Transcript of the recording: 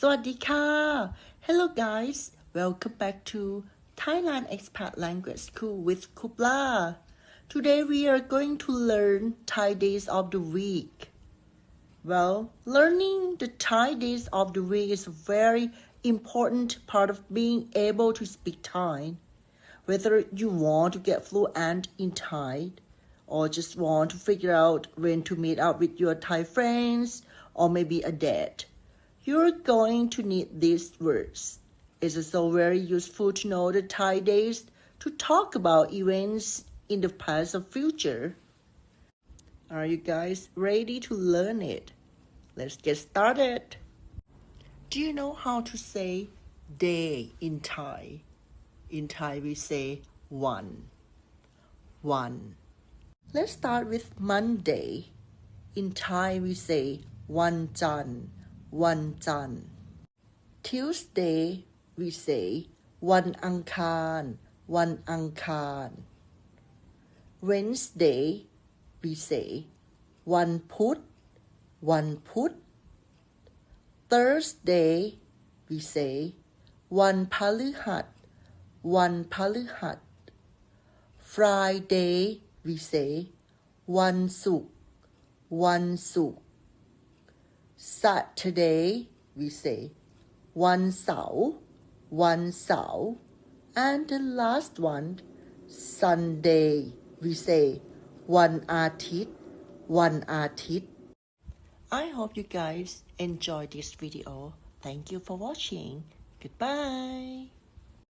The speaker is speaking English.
สวัสดีค่ะ Hello guys, welcome back to Thailand Expat Language School with Kupla. Today we are going to learn Thai days of the week. Well, learning the Thai days of the week is a very important part of being able to speak Thai. Whether you want to get fluent in Thai or just want to figure out when to meet up with your Thai friends or maybe a date, you're going to need these words. It is so very useful to know the Thai days to talk about events in the past or future. Are you guys ready to learn it? Let's get started. Do you know how to say day in Thai? In Thai we say one. Let's start with Monday. In Thai we say one Chan. Tuesday we say one Angkhan. Wednesday we say one Put. Thursday we say one Palihat. Friday we say one Suk. Saturday we say one Sao. And the last one, Sunday, we say one Atit. I hope you guys enjoy this video. Thank you for watching. Goodbye.